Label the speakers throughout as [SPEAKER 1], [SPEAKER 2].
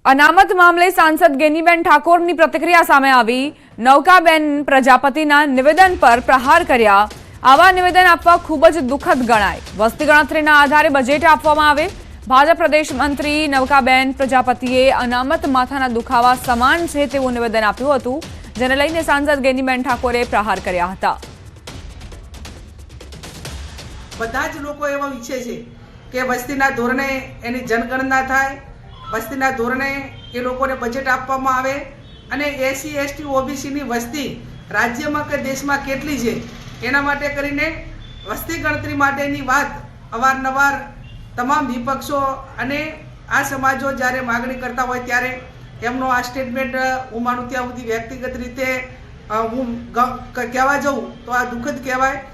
[SPEAKER 1] અનામત મામલે સાંસદ ગેનીબેન ઠાકોરની પ્રતિક્રિયા સામે આવી। નૌકાબેન પ્રજાપતિના નિવેદન પર પ્રહાર કર્યા। આવા નિવેદન આપવા ખૂબ જ દુઃખદ ગણાય। વસ્તી ગણતરીના આધારે બજેટ આપવામાં આવે। ભાજપ પ્રદેશ મંત્રી નૌકાબેન પ્રજાપતિએ અનામત માથાના દુખાવા સમાન છે તેવું નિવેદન આપ્યું હતું, જેને લઈને સાંસદ ગેનીબેન ઠાકોરે પ્રહાર કર્યા હતા।
[SPEAKER 2] બધા જ લોકો એવા ઈચ્છે છે કે વસ્તીના ધોરણે એની જનગણના થાય, વસ્તીના ધોરણે એ લોકોને બજેટ આપવામાં આવે અને એસસી એસટી ઓબીસીની વસ્તી રાજ્યમાં કે દેશમાં કેટલી છે એના માટે કરીને વસ્તી ગણતરી માટેની વાત અવારનવાર તમામ વિપક્ષો અને આ સમાજો જ્યારે માગણી કરતા હોય ત્યારે એમનો આ સ્ટેટમેન્ટ હું માનું ત્યાં સુધી વ્યક્તિગત રીતે હું કહેવા જાઉં તો આ દુઃખદ કહેવાય।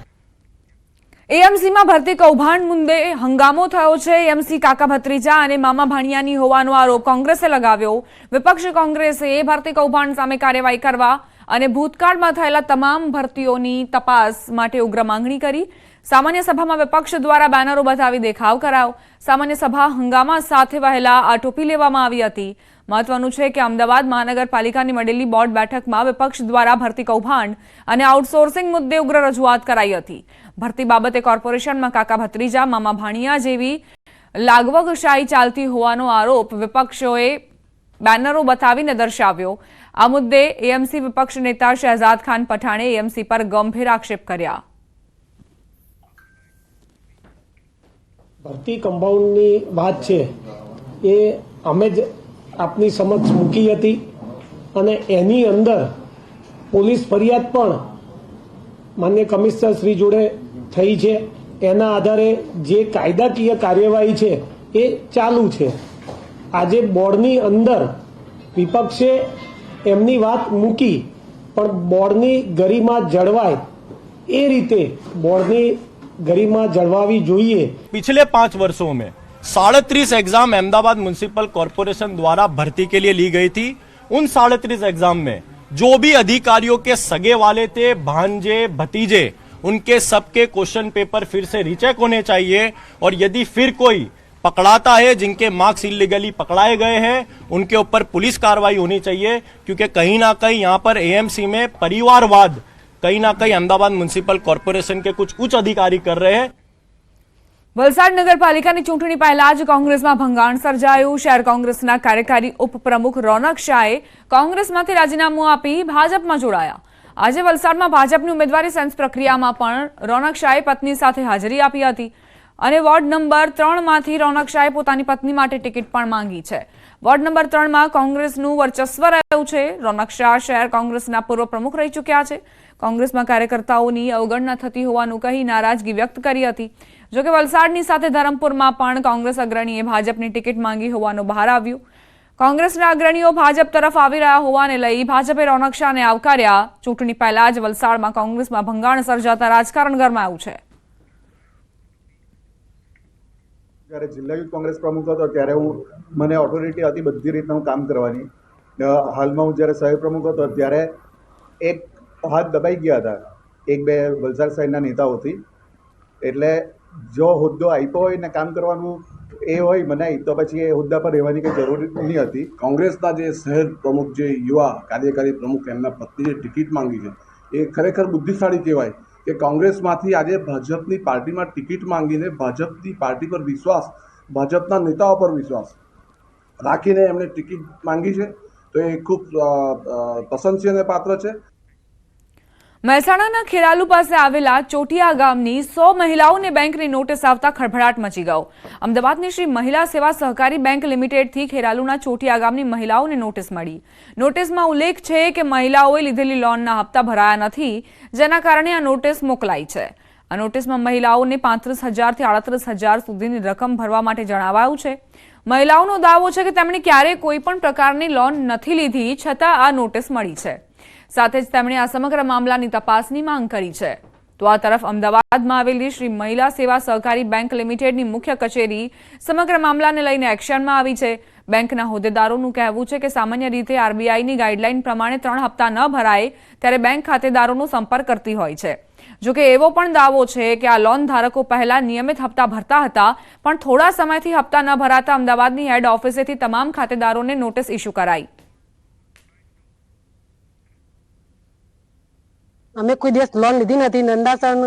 [SPEAKER 1] एएमसी में भर्ती कौभांड मुद्दे हंगामो थयो छे। एएमसी काका भत्रीजा और मामा भाणियानी होवानो आरोप कांग्रेसे लगाव्यो। विपक्ष कांग्रेसे भर्ती कौभांड सामे कार्यवाही करवा अने भूतकाळमां थयेला तमाम भर्तीओनी तपास माटे उग्र मांगणी करी। सामान्य सभा में विपक्ष द्वारा बेनरो बतावी देखाव करायो। सामान्य सभा हंगामा साथे वहेला आटोपी लेवामां आवी हती। महत्वनुं छे के अमदावाद महानगरपालिकानी मळेली बोर्ड बेठकमां विपक्ष द्वारा भर्ती कौभांड अने आउटसोर्सिंग मुद्दे उग्र रजूआत कराई हती। भर्ती बाबते कोर्पोरेशनमां काका भत्रीजा मामा भाणिया जेवी लागवगशाही चालती होवानो आरोप विपक्षोए बेनरो बतावीने दर्शाव्यो। आ मुद्दे एएमसी विपक्ष नेता शहजाद खान पठाणे एएमसी पर गंभीर आक्षेप कर्या।
[SPEAKER 3] भर्ती कंपाउंडनी बात छे ए अमे ज आपनी समक्ष मूकी हती अने एनी अंदर पोलीस फरियाद पण माननीय कमिश्नर श्री जोड़े थई छे। एना आधारे जे कायदाकीय कार्यवाही छे ए चालू छे। आजे बोर्डनी अंदर विपक्षे एमनी बात मूकी पण बोर्डनी गरिमा जळवाय ए रीते बोर्डनी गरिमा जळवावी जोईए।
[SPEAKER 4] पिछले 5 वर्षों में 37 एग्जाम अहमदाबाद म्युनिसिपल कॉर्पोरेशन द्वारा भर्ती के लिए ली गई थी। उन 37 एग्जाम में जो भी अधिकारियों के सगे वाले थे, भांजे भतीजे, उनके सबके क्वेश्चन पेपर फिर से रीचेक होने चाहिए। और यदि फिर कोई पकड़ाता है जिनके मार्क्स इलीगली पकड़ाए गए हैं उनके ऊपर पुलिस कार्रवाई होनी चाहिए, क्योंकि कहीं ना कहीं यहाँ पर एएमसी में परिवारवाद कहीं ना कहीं अहमदाबाद म्युनिसिपल कॉर्पोरेशन के कुछ उच्च अधिकारी कर रहे हैं।
[SPEAKER 1] वलसाड नगरपालिकाની ચૂંટણી પહેલા જ કોંગ્રેસમાં ભંગાણ સર્જાયું। શહેર કોંગ્રેસના કાર્યકારી ઉપપ્રમુખ રોનક શાહે કોંગ્રેસમાંથી રાજીનામું આપી ભાજપમાં જોડાયા। આજે વલસાડમાં ભાજપની ઉમેદવારી સેન્સ પ્રક્રિયામાં પણ રોનક શાહે પત્ની સાથે હાજરી આપી હતી અને વોર્ડ નંબર 3 માંથી રોનક શાહે પોતાની પત્ની માટે ટિકિટ પણ માંગી છે। વોર્ડ નંબર 3 માં કોંગ્રેસનું વર્ચસ્વ રહ્યું છે। રોનક શાહ શહેર કોંગ્રેસના પૂર્વ પ્રમુખ રહી ચૂક્યા છે। કોંગ્રેસમાં કાર્યકર્તાઓની અવગણના થતી હોવાનું કહી નારાજગી વ્યક્ત કરી હતી। જો કે વલસાડની સાથે ધરમપુરમાં પણ કોંગ્રેસ અગ્રણીએ ભાજપની ટિકિટ માંગી હોવાનું બહાર આવ્યું। કોંગ્રેસના અગ્રણીઓ ભાજપ તરફ આવી રહ્યા હોવાને લઈ ભાજપે રોનક શાહને આવકાર્યા। ચૂંટણી પહેલા જ વલસાડમાં કોંગ્રેસમાં ભંગાણ સર્જાતા રાજકારણ ગરમાયું છે।
[SPEAKER 5] જ્યારે જિલ્લા યુથ કોંગ્રેસ પ્રમુખ હતો ત્યારે મને ઓથોરિટી હતી બધી રીતના હું કામ કરવાની। હાલમાં હું જ્યારે શહેર પ્રમુખ હતો ત્યારે એક હાથ દબાઈ ગયા હતા એક બે વલસાડ શહેરના નેતાઓથી। એટલે જો હોદ્દો આપ્યો હોય ને કામ કરવાનું એ હોય મનાઈ તો પછી એ હોદ્દા પર રહેવાની કંઈ જરૂર નહીં હતી।
[SPEAKER 6] કોંગ્રેસના જે શહેર પ્રમુખ જે યુવા કાર્યકારી પ્રમુખ એમના પત્નીએ ટિકિટ માંગી છે એ ખરેખર બુદ્ધિશાળી કહેવાય કે કોંગ્રેસમાંથી આજે ભાજપની પાર્ટીમાં ટિકિટ માંગીને ભાજપની પાર્ટી પર વિશ્વાસ, ભાજપના નેતાઓ પર વિશ્વાસ રાખીને એમણે ટિકિટ માંગી છે, તો એ ખૂબ પ્રશંસનીય પાત્ર છે।
[SPEAKER 1] મહેસાણાના ખેરાલુ પાસે આવેલા ચોટિયા ગામની 100 મહિલાઓને બેંકની નોટિસ આવતા ખળભળાટ મચી ગયો। અમદાવાદની શ્રી મહિલા સેવા સહકારી બેંક લિમિટેડથી ખેરાલુના ચોટિયા ગામની મહિલાઓને નોટિસ મળી। નોટિસમાં ઉલ્લેખ છે કે મહિલાઓએ લીધેલી લોનના હપ્તા ભરાયા નથી, જેના કારણે આ નોટિસ મોકલાઈ છે। આ નોટિસમાં મહિલાઓને 35,000 થી 38,000 સુધીની રકમ ભરવા માટે જણાવાયું છે। મહિલાઓનો દાવો છે કે તેમણે ક્યારેય કોઈપણ પ્રકારની લોન નથી લીધી, છતાં આ નોટિસ મળી છે। સાથે જ તેમણે આ સમગ્ર મામલાની તપાસની માંગ કરી છે। તો આ તરફ અમદાવાદમાં આવેલી શ્રી મહિલા સેવા સહકારી બેંક લિમિટેડની મુખ્ય કચેરી સમગ્ર મામલાને લઈને એક્શનમાં આવી છે। બેંકના હોદ્દેદારોનું કહેવું છે કે સામાન્ય રીતે આરબીઆઈની ગાઈડલાઈન પ્રમાણે 3 હપ્તા ન ભરાય ત્યારે બેંક ખાતેદારોનો સંપર્ક કરતી હોય છે। જોકે એવો પણ દાવો છે કે આ લોન ધારકો પહેલા નિયમિત હપ્તા ભરતા હતા, પણ થોડા સમયથી હપ્તા ન ભરાતા અમદાવાદની હેડ ઓફિસેથી તમામ ખાતેદારોને નોટિસ ઇસ્યુ કરાઈ.
[SPEAKER 7] અમે કોઈ દિવસ લોન લીધી નથી. નંદાસણ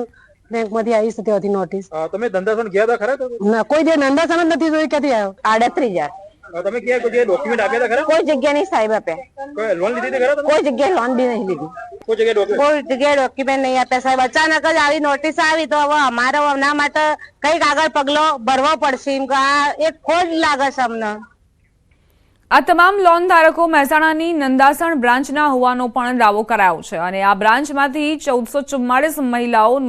[SPEAKER 7] બેંકમાંથી આવી હતી હતી નોટિસ.
[SPEAKER 8] તમે ધંધાસણ ગયા હતા ખરા?
[SPEAKER 7] ના, કોઈ દિવસ નંદાસણ જ નથી જોઈ. ક્યાંથી આવ્યો? 38,000.
[SPEAKER 8] તમે ક્યાં કોઈ ડોક્યુમેન્ટ આપ્યા હતા ખરા?
[SPEAKER 7] કોઈ જગ્યા નહીં સાહેબ આપ્યા.
[SPEAKER 8] કોઈ લોન લીધી હતી ખરા?
[SPEAKER 7] કોઈ જગ્યાએ લોન બી નહીં લીધી.
[SPEAKER 8] કોઈ જગ્યાએ ડોક્યુમેન્ટ?
[SPEAKER 7] કોઈ જગ્યાએ ડોક્યુમેન્ટ નહીં આપ્યા સાહેબ. અચાનક જ આવી નોટિસ આવી તો હવે અમારે એના માટે કઈક આગળ પગલો ભરવો પડશે. એમ કે આ એક ખોટ લાગે છે અમને.
[SPEAKER 1] આ તમામ લોન ધારકો મહેસાણાની નંદાસણ બ્રાન્ચના હોવાનો પણ દાવો કરાયો છે અને આ બ્રાન્ચમાંથી 1444 મહિલાઓ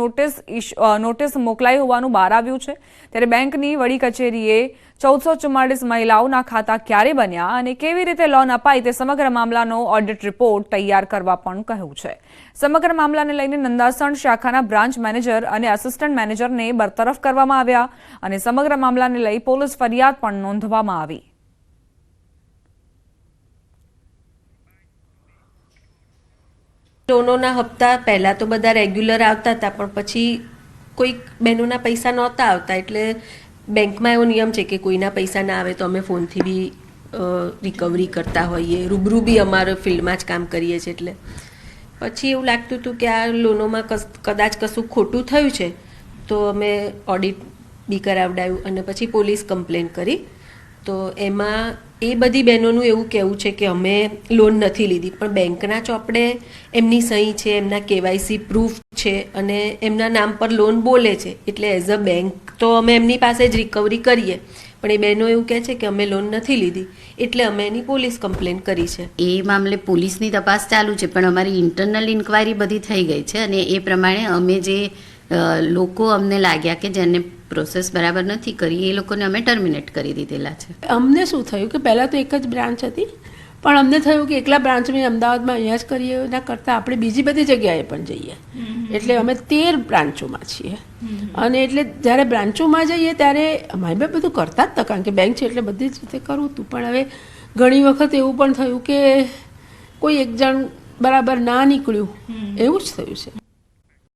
[SPEAKER 1] નોટિસ મોકલાઈ હોવાનું બહાર આવ્યું છે. ત્યારે બેંકની વડી કચેરીએ 1444 મહિલાઓના ખાતા ક્યારે બન્યા અને કેવી રીતે લોન અપાઈ તે સમગ્ર મામલાનો ઓડિટ રિપોર્ટ તૈયાર કરવા પણ કહ્યું છે. સમગ્ર મામલાને લઈને નંદાસણ શાખાના બ્રાન્ચ મેનેજર અને આસિસ્ટન્ટ મેનેજરને બરતરફ કરવામાં આવ્યા અને સમગ્ર મામલાને લઈ પોલીસ ફરિયાદ પણ નોંધવામાં આવી.
[SPEAKER 9] લોનોના હપ્તા પહેલાં તો બધા રેગ્યુલર આવતા હતા, પણ પછી કોઈક બહેનોના પૈસા નહોતા આવતા. એટલે બેંકમાં એવો નિયમ છે કે કોઈના પૈસા ના આવે તો અમે ફોનથી બી રિકવરી કરતા હોઈએ, રૂબરૂ બી અમારા ફિલ્ડમાં જ કામ કરીએ છીએ. એટલે પછી એવું લાગતું હતું કે આ લોનોમાં કદાચ કશું ખોટું થયું છે, તો અમે ઓડિટ બી કરાવડાવ્યું અને પછી પોલીસ કમ્પ્લેન કરી. તો એમાં એ બધી બહેનોનું એવું કહેવું છે કે અમે લોન નથી લીધી, પણ બેંકના ચોપડે એમની સહી છે, એમના KYC પ્રૂફ છે અને એમના નામ પર લોન બોલે છે. એટલે એઝ અ બેંક તો અમે એમની પાસે જ રિકવરી કરીએ, પણ એ બહેનો એવું કહે છે કે અમે લોન નથી લીધી, એટલે અમે એની પોલીસ કમ્પ્લેન કરી છે.
[SPEAKER 10] એ મામલે પોલીસની તપાસ ચાલુ છે, પણ અમારી ઇન્ટરનલ ઇન્ક્વાયરી બધી થઈ ગઈ છે અને એ પ્રમાણે અમે જે લોકો અમને લાગ્યા કે જેને પ્રોસેસ બરાબર નથી કરી એ લોકોને અમે ટર્મિનેટ કરી દીધેલા છે.
[SPEAKER 11] અમને શું થયું કે પહેલાં તો એક જ બ્રાન્ચ હતી, પણ અમને થયું કે એકલા બ્રાન્ચ મેં અમદાવાદમાં અહીંયા જ કરીએ એના કરતાં આપણે બીજી બધી જગ્યાએ પણ જઈએ. એટલે અમે 13 બ્રાન્ચોમાં છીએ અને એટલે જ્યારે બ્રાન્ચોમાં જઈએ ત્યારે અમારે બી બધું કરતા જ હતા, કારણ કે બેંક છે એટલે બધી જ રીતે કરવું હતું. પણ હવે ઘણી વખત એવું પણ થયું કે કોઈ એક જણ બરાબર ના નીકળ્યું, એવું જ થયું છે.